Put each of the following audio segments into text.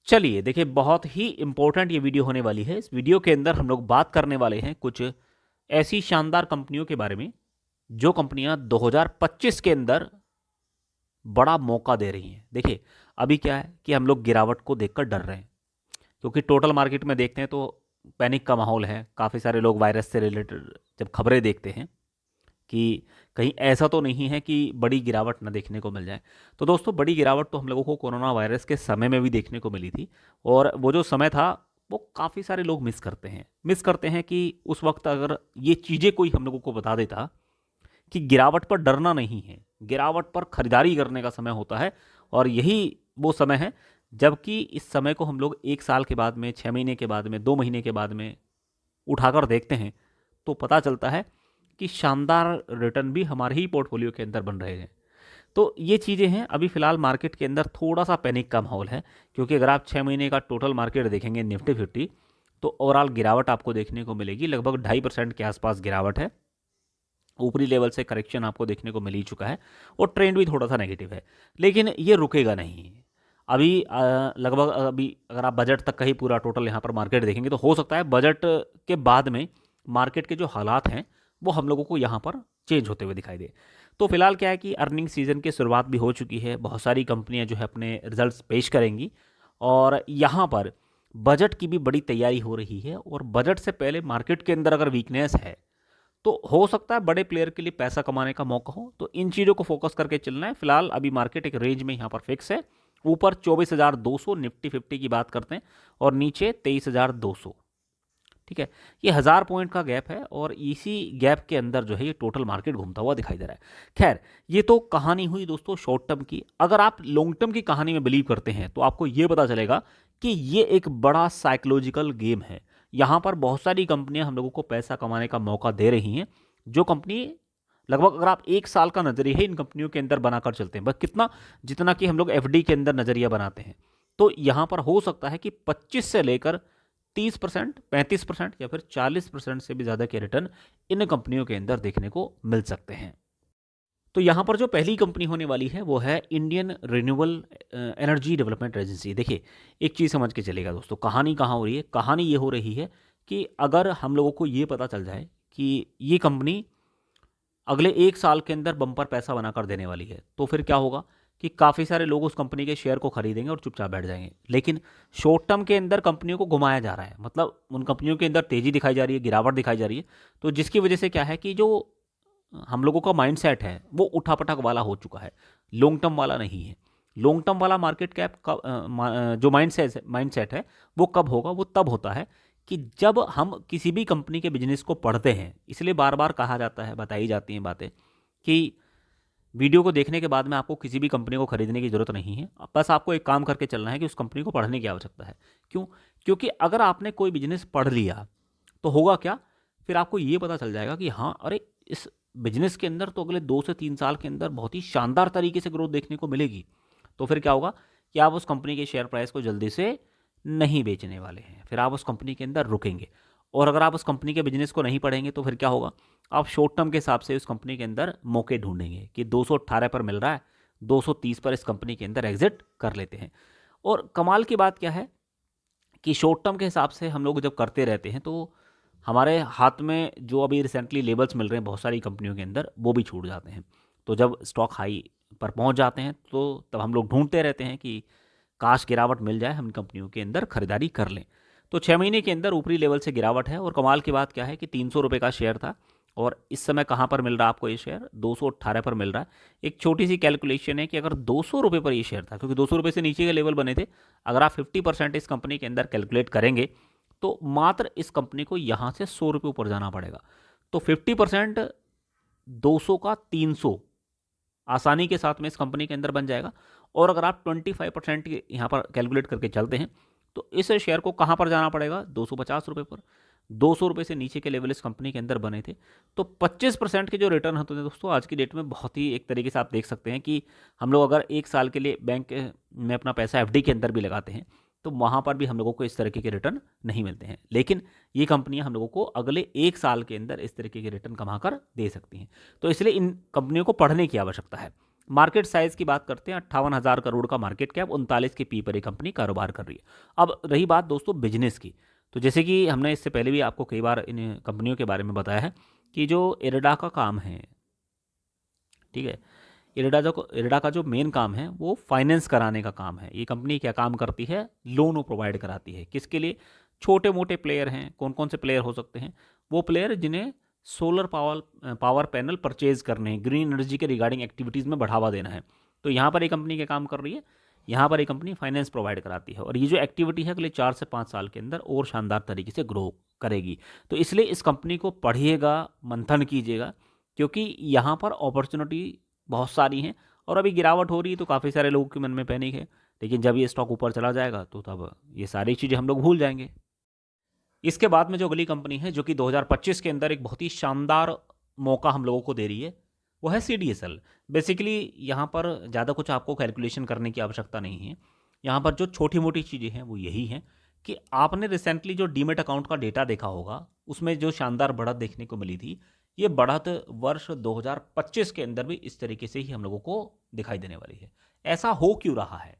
चलिए देखिए, बहुत ही इम्पोर्टेंट ये वीडियो होने वाली है। इस वीडियो के अंदर हम लोग बात करने वाले हैं कुछ ऐसी शानदार कंपनियों के बारे में जो कंपनियां 2025 के अंदर बड़ा मौका दे रही हैं। देखिए, अभी क्या है कि हम लोग गिरावट को देखकर डर रहे हैं, क्योंकि टोटल मार्केट में देखते हैं तो पैनिक का माहौल है। काफ़ी सारे लोग वायरस से रिलेटेड जब खबरें देखते हैं कि कहीं ऐसा तो नहीं है कि बड़ी गिरावट ना देखने को मिल जाए। तो दोस्तों, बड़ी गिरावट तो हम लोगों को कोरोना वायरस के समय में भी देखने को मिली थी, और वो जो समय था वो काफ़ी सारे लोग मिस करते हैं कि उस वक्त अगर ये चीज़ें कोई हम लोगों को बता देता कि गिरावट पर डरना नहीं है, गिरावट पर खरीदारी करने का समय होता है। और यही वो समय है जबकि इस समय को हम लोग 1 साल के बाद में, 6 महीने के बाद में, 2 महीने के बाद में उठाकर देखते हैं तो पता चलता है कि शानदार रिटर्न भी हमारे ही पोर्टफोलियो के अंदर बन रहे हैं। तो ये चीज़ें हैं। अभी फ़िलहाल मार्केट के अंदर थोड़ा सा पैनिक का माहौल है, क्योंकि अगर आप 6 महीने का टोटल मार्केट देखेंगे निफ्टी फिफ्टी, तो ओवरऑल गिरावट आपको देखने को मिलेगी। लगभग 2.5% के आसपास गिरावट है। ऊपरी लेवल से करेक्शन आपको देखने को मिल ही चुका है, और ट्रेंड भी थोड़ा सा नेगेटिव है। लेकिन ये रुकेगा नहीं। अभी लगभग अभी अगर आप बजट तक का ही पूरा टोटल यहाँ पर मार्केट देखेंगे तो हो सकता है बजट के बाद में मार्केट के जो हालात हैं वो हम लोगों को यहाँ पर चेंज होते हुए दिखाई दे। तो फिलहाल क्या है कि अर्निंग सीजन की शुरुआत भी हो चुकी है। बहुत सारी कंपनियां जो है अपने रिजल्ट्स पेश करेंगी, और यहाँ पर बजट की भी बड़ी तैयारी हो रही है। और बजट से पहले मार्केट के अंदर अगर वीकनेस है तो हो सकता है बड़े प्लेयर के लिए पैसा कमाने का मौका हो। तो इन चीज़ों को फोकस करके चलना है। फिलहाल अभी मार्केट एक रेंज में यहाँ पर फिक्स है। ऊपर 24,200 निफ्टी फिफ्टी की बात करते हैं, और नीचे 23,200। ठीक है, ये 1,000 पॉइंट का गैप है, और इसी गैप के अंदर जो है ये टोटल मार्केट घूमता हुआ दिखाई दे रहा है। खैर, ये तो कहानी हुई दोस्तों शॉर्ट टर्म की। अगर आप लॉन्ग टर्म की कहानी में बिलीव करते हैं तो आपको ये पता चलेगा कि ये एक बड़ा साइकोलॉजिकल गेम है। यहाँ पर बहुत सारी कंपनियां हम लोगों को पैसा कमाने का मौका दे रही हैं। जो कंपनी लगभग, अगर आप 1 साल का नजरिया इन कंपनियों के अंदर बनाकर चलते हैं, बस कितना, जितना कि हम लोग एफडी के अंदर नजरिया बनाते हैं, तो यहाँ पर हो सकता है कि 25 से लेकर 30%, 35% या फिर 40% से भी ज़्यादा के रिटर्न इन कंपनियों के अंदर देखने को मिल सकते हैं। तो यहाँ पर जो पहली कंपनी होने वाली है वो है Indian renewable energy development agency. देखिए, एक चीज़ समझ के चलेगा दोस्तों, कहानी कहाँ हो रही है। कहानी ये हो रही है कि अगर हम लोगों को ये पता चल जाए कि ये कंपनी अगले 1 साल के अंदर बम्पर पैसा बनाकर देने वाली है, तो फिर क्या होगा कि काफ़ी सारे लोग उस कंपनी के शेयर को खरीदेंगे और चुपचाप बैठ जाएंगे। लेकिन शॉर्ट टर्म के अंदर कंपनियों को घुमाया जा रहा है, मतलब उन कंपनियों के अंदर तेज़ी दिखाई जा रही है, गिरावट दिखाई जा रही है। तो जिसकी वजह से क्या है कि जो हम लोगों का माइंडसेट है वो उठापटक वाला हो चुका है, लॉन्ग टर्म वाला नहीं है। लॉन्ग टर्म वाला मार्केट कैप कब जो माइंडसेट है वो कब होगा? वो तब होता है कि जब हम किसी भी कंपनी के बिजनेस को पढ़ते हैं। इसलिए बार बार कहा जाता है, बताई जाती हैं बातें कि वीडियो को देखने के बाद में आपको किसी भी कंपनी को खरीदने की ज़रूरत नहीं है। बस आपको एक काम करके चलना है कि उस कंपनी को पढ़ने की आवश्यकता है। क्यों? क्योंकि अगर आपने कोई बिजनेस पढ़ लिया तो होगा क्या, फिर आपको ये पता चल जाएगा कि हाँ, अरे इस बिजनेस के अंदर तो अगले 2 से 3 साल के अंदर बहुत ही शानदार तरीके से ग्रोथ देखने को मिलेगी। तो फिर क्या होगा कि आप उस कंपनी के शेयर प्राइस को जल्दी से नहीं बेचने वाले हैं, फिर आप उस कंपनी के अंदर रुकेंगे। और अगर आप उस कंपनी के बिजनेस को नहीं पढ़ेंगे तो फिर क्या होगा, आप शॉर्ट टर्म के हिसाब से उस कंपनी के अंदर मौके ढूंढेंगे कि 218 पर मिल रहा है, 230 पर इस कंपनी के अंदर एग्जिट कर लेते हैं। और कमाल की बात क्या है कि शॉर्ट टर्म के हिसाब से हम लोग जब करते रहते हैं तो हमारे हाथ में जो अभी रिसेंटली लेबल्स मिल रहे हैं बहुत सारी कंपनियों के अंदर, वो भी छूट जाते हैं। तो जब स्टॉक हाई पर पहुंच जाते हैं तो तब हम लोग ढूंढते रहते हैं कि काश गिरावट मिल जाए, हम इन कंपनियों के अंदर खरीदारी कर लें। तो 6 महीने के अंदर ऊपरी लेवल से गिरावट है। और कमाल की बात क्या है कि 300 रुपये का शेयर था, और इस समय कहाँ पर मिल रहा है आपको ये शेयर? 218 पर मिल रहा है। एक छोटी सी कैलकुलेशन है कि अगर 200 रुपये पर ये शेयर था, क्योंकि 200 रुपये से नीचे के लेवल बने थे, अगर आप 50% इस कंपनी के अंदर कैलकुलेट करेंगे तो मात्र इस कंपनी को यहाँ से 100 रुपये ऊपर जाना पड़ेगा। तो 50% 200 का 300 आसानी के साथ में इस कंपनी के अंदर बन जाएगा। और अगर आप 25% यहाँ पर कैलकुलेट करके चलते हैं तो इस शेयर को कहाँ पर जाना पड़ेगा? 250 रुपये पर। 200 रुपये से नीचे के लेवल इस कंपनी के अंदर बने थे। तो 25% के जो रिटर्न होते हैं दोस्तों आज की डेट में, बहुत ही एक तरीके से आप देख सकते हैं कि हम लोग अगर 1 साल के लिए बैंक में अपना पैसा एफडी के अंदर भी लगाते हैं तो वहाँ पर भी हम लोगों को इस तरीके के रिटर्न नहीं मिलते हैं। लेकिन ये कंपनियां हम लोगों को अगले 1 साल के अंदर इस तरीके के रिटर्न कमा कर दे सकती हैं। तो इसलिए इन कंपनियों को पढ़ने की आवश्यकता है। मार्केट साइज की बात करते हैं, 58,000 करोड़ का मार्केट कैप, 39 के पी पर ये कंपनी कारोबार कर रही है। अब रही बात दोस्तों बिजनेस की, तो जैसे कि हमने इससे पहले भी आपको कई बार इन कंपनियों के बारे में बताया है कि जो इरडा का काम है, ठीक है, इरडा का जो मेन काम है वो फाइनेंस कराने का काम है। ये कंपनी क्या काम करती है, लोन प्रोवाइड कराती है। किसके लिए? छोटे मोटे प्लेयर हैं। कौन कौन से प्लेयर हो सकते हैं? वो प्लेयर जिन्हें सोलर पावर पैनल परचेज करने हैं, ग्रीन एनर्जी के रिगार्डिंग एक्टिविटीज़ में बढ़ावा देना है। तो यहाँ पर ये कंपनी क्या काम कर रही है, यहाँ पर ये कंपनी फाइनेंस प्रोवाइड कराती है, और ये जो एक्टिविटी है अगले 4 से 5 साल के अंदर और शानदार तरीके से ग्रो करेगी। तो इसलिए इस कंपनी को पढ़िएगा, मंथन कीजिएगा, क्योंकि यहाँ पर अपॉर्चुनिटी बहुत सारी हैं। और अभी गिरावट हो रही है तो काफ़ी सारे लोगों के मन में पैनिक है, लेकिन जब ये स्टॉक ऊपर चला जाएगा तो तब ये सारी चीज़ें हम लोग भूल जाएंगे। इसके बाद में जो अगली कंपनी है जो कि 2025 के अंदर एक बहुत ही शानदार मौका हम लोगों को दे रही है, वो है CDSL। बेसिकली यहाँ पर ज़्यादा कुछ आपको कैलकुलेशन करने की आवश्यकता नहीं है। यहाँ पर जो छोटी मोटी चीज़ें हैं वो यही हैं कि आपने रिसेंटली जो डीमेट अकाउंट का डेटा देखा होगा, उसमें जो शानदार बढ़त देखने को मिली थी, ये बढ़त वर्ष 2025 के अंदर भी इस तरीके से ही हम लोगों को दिखाई देने वाली है। ऐसा हो क्यों रहा है?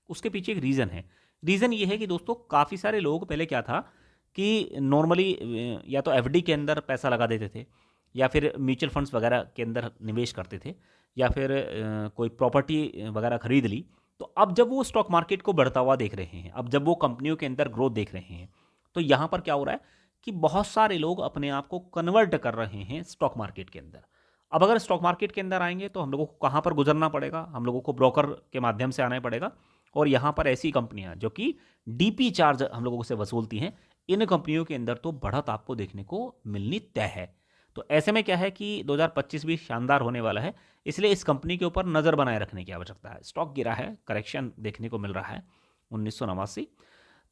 उसके पीछे एक रीज़न है। रीज़न ये है कि दोस्तों काफ़ी सारे लोग पहले क्या था कि नॉर्मली या तो एफडी के अंदर पैसा लगा देते थे, या फिर म्यूचुअल फंड्स वगैरह के अंदर निवेश करते थे, या फिर कोई प्रॉपर्टी वगैरह खरीद ली। तो अब जब वो स्टॉक मार्केट को बढ़ता हुआ देख रहे हैं, अब जब वो कंपनियों के अंदर ग्रोथ देख रहे हैं, तो यहाँ पर क्या हो रहा है कि बहुत सारे लोग अपने आप को कन्वर्ट कर रहे हैं स्टॉक मार्केट के अंदर। अब अगर स्टॉक मार्केट के अंदर आएंगे तो हम लोगों को कहाँ पर गुजरना पड़ेगा? हम लोगों को ब्रोकर के माध्यम से आना पड़ेगा, और यहाँ पर ऐसी कंपनियाँ जो कि डीपी चार्ज हम लोगों से वसूलती हैं, इन कंपनियों के अंदर तो बढ़त आपको देखने को मिलनी तय है। तो ऐसे में क्या है कि 2025 भी शानदार होने वाला है, इसलिए इस कंपनी के ऊपर नज़र बनाए रखने की आवश्यकता है। स्टॉक गिरा है, करेक्शन देखने को मिल रहा है 1989।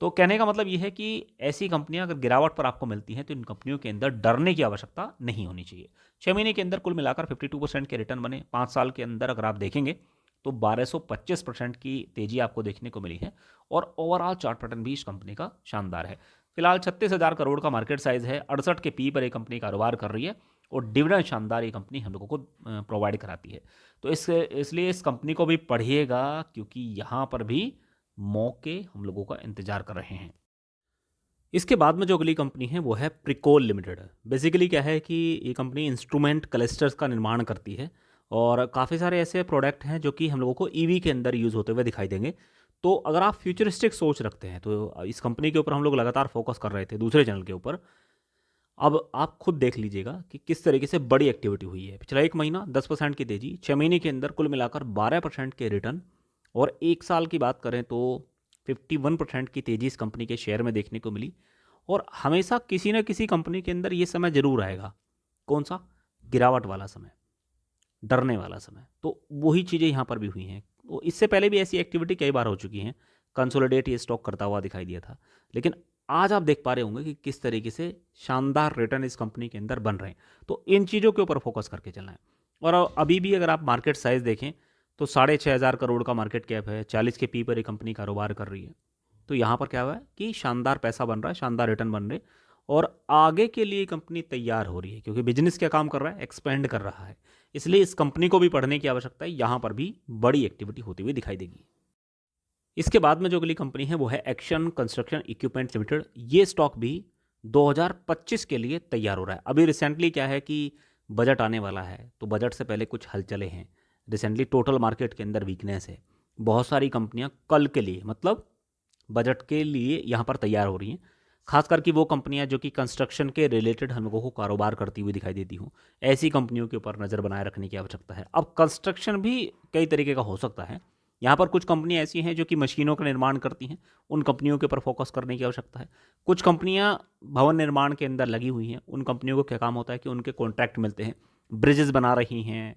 तो कहने का मतलब ये है कि ऐसी कंपनियां अगर गिरावट पर आपको मिलती हैं तो इन कंपनियों के अंदर डरने की आवश्यकता नहीं होनी चाहिए। 6 महीने के अंदर कुल मिलाकर 52% के रिटर्न बने। 5 साल के अंदर अगर आप देखेंगे तो 1225% की तेजी आपको देखने को मिली है, और ओवरऑल चार्ट पैटर्न भी इस कंपनी का शानदार है। फिलहाल 36,000 करोड़ का मार्केट साइज है, 68 के पी पर एक कंपनी कारोबार कर रही है, और डिविडेंड शानदार ये कंपनी हम लोगों को प्रोवाइड कराती है। तो इसलिए इस कंपनी को भी पढ़िएगा, क्योंकि यहाँ पर भी मौके हम लोगों का इंतजार कर रहे हैं। इसके बाद में जो अगली कंपनी है वो है प्रिकोल लिमिटेड। बेसिकली क्या है कि ये कंपनी इंस्ट्रूमेंट क्लस्टर्स का निर्माण करती है, और काफ़ी सारे ऐसे प्रोडक्ट हैं जो कि हम लोगों को ईवी के अंदर यूज़ होते हुए दिखाई देंगे। तो अगर आप फ्यूचरिस्टिक सोच रखते हैं तो इस कंपनी के ऊपर हम लोग लगातार फोकस कर रहे थे दूसरे चैनल के ऊपर। अब आप खुद देख लीजिएगा कि किस तरीके से बड़ी एक्टिविटी हुई है। पिछला एक महीना 10% की तेजी, 6 महीने के अंदर कुल मिलाकर 12% के रिटर्न, और एक साल की बात करें तो 51% की तेजी इस कंपनी के शेयर में देखने को मिली। और हमेशा किसी न किसी कंपनी के अंदर ये समय जरूर आएगा, कौन सा? गिरावट वाला समय, डरने वाला समय। तो वही चीज़ें यहाँ पर भी हुई हैं। तो इससे पहले भी ऐसी एक्टिविटी कई बार हो चुकी हैं, कंसोलिडेट ये स्टॉक करता हुआ दिखाई दिया था। लेकिन आज आप देख पा रहे होंगे कि किस तरीके से शानदार रिटर्न इस कंपनी के अंदर बन रहे हैं। तो इन चीज़ों के ऊपर फोकस करके चलना है। और अभी भी अगर आप मार्केट साइज देखें तो 6,500 करोड़ का मार्केट कैप है, 40 के पी पर ये कंपनी कारोबार कर रही है। तो यहाँ पर क्या हुआ है कि शानदार पैसा बन रहा है, शानदार रिटर्न बन रहे, और आगे के लिए कंपनी तैयार हो रही है, क्योंकि बिजनेस क्या काम कर रहा है, एक्सपेंड कर रहा है। इसलिए इस कंपनी को भी पढ़ने की आवश्यकता है, यहाँ पर भी बड़ी एक्टिविटी होती हुई दिखाई देगी। इसके बाद में जो अगली कंपनी है वो है एक्शन कंस्ट्रक्शन इक्विपमेंट लिमिटेड। ये स्टॉक भी 2025 के लिए तैयार हो रहा है। अभी रिसेंटली क्या है कि बजट आने वाला है, तो बजट से पहले कुछ हलचलें हैं। रिसेंटली टोटल मार्केट के अंदर वीकनेस है। बहुत सारी कंपनियां कल के लिए, मतलब बजट के लिए यहाँ पर तैयार हो रही हैं। खास करके वो कंपनियां जो कि कंस्ट्रक्शन के रिलेटेड हम लोगों को कारोबार करती हुई दिखाई देती हूँ, ऐसी कंपनियों के ऊपर नज़र बनाए रखने की आवश्यकता है। अब कंस्ट्रक्शन भी कई तरीके का हो सकता है। यहाँ पर कुछ कंपनियां ऐसी हैं जो कि मशीनों का निर्माण करती हैं, उन कंपनियों के ऊपर फोकस करने की आवश्यकता है। कुछ कंपनियां भवन निर्माण के अंदर लगी हुई हैं, उन कंपनियों को क्या काम होता है कि उनके कॉन्ट्रैक्ट मिलते हैं, ब्रिजेस बना रही हैं,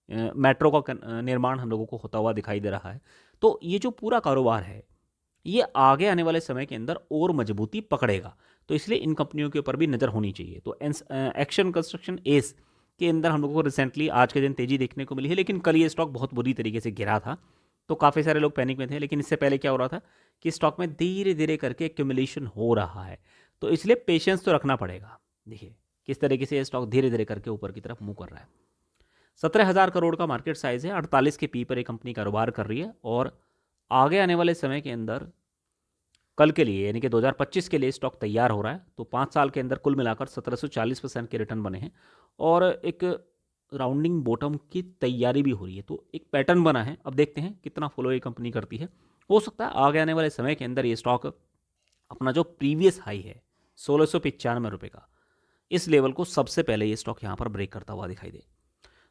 मेट्रो का निर्माण हम लोगों को होता हुआ दिखाई दे रहा है। तो ये जो पूरा कारोबार है ये आगे आने वाले समय के अंदर और मजबूती पकड़ेगा। तो इसलिए इन कंपनियों के ऊपर भी नज़र होनी चाहिए। तो एक्शन कंस्ट्रक्शन एस के अंदर हम लोगों को रिसेंटली आज के दिन तेजी देखने को मिली है, लेकिन कल ये स्टॉक बहुत बुरी तरीके से गिरा था, तो काफ़ी सारे लोग पैनिक में थे। लेकिन इससे पहले क्या हो रहा था कि स्टॉक में धीरे धीरे करके एक्यूमुलेशन हो रहा है, तो इसलिए पेशेंस तो रखना पड़ेगा। देखिए किस तरीके से ये स्टॉक धीरे धीरे करके ऊपर की तरफ मूव कर रहा है। 17,000 करोड़ का मार्केट साइज है, 48 के पी पर ये कंपनी कारोबार कर रही है और आगे आने वाले समय के अंदर कल के लिए यानी कि 2025 के लिए स्टॉक तैयार हो रहा है। तो 5 साल के अंदर कुल मिलाकर 1740% के रिटर्न बने हैं और एक राउंडिंग बॉटम की तैयारी भी हो रही है। तो एक पैटर्न बना है, अब देखते हैं कितना फॉलो ये कंपनी करती है। हो सकता है आगे आने वाले समय के अंदर ये स्टॉक अपना जो प्रीवियस हाई है 1695 रुपये का, इस लेवल को सबसे पहले ये स्टॉक यहाँ पर ब्रेक करता हुआ दिखाई दे।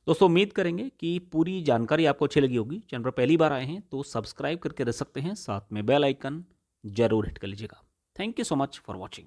दोस्तों उम्मीद करेंगे कि पूरी जानकारी आपको अच्छी लगी होगी। चैनल पर पहली बार आए हैं तो सब्सक्राइब करके रख सकते हैं, साथ में बेल आइकन जरूर हिट कर लीजिएगा। Thank you so much for watching.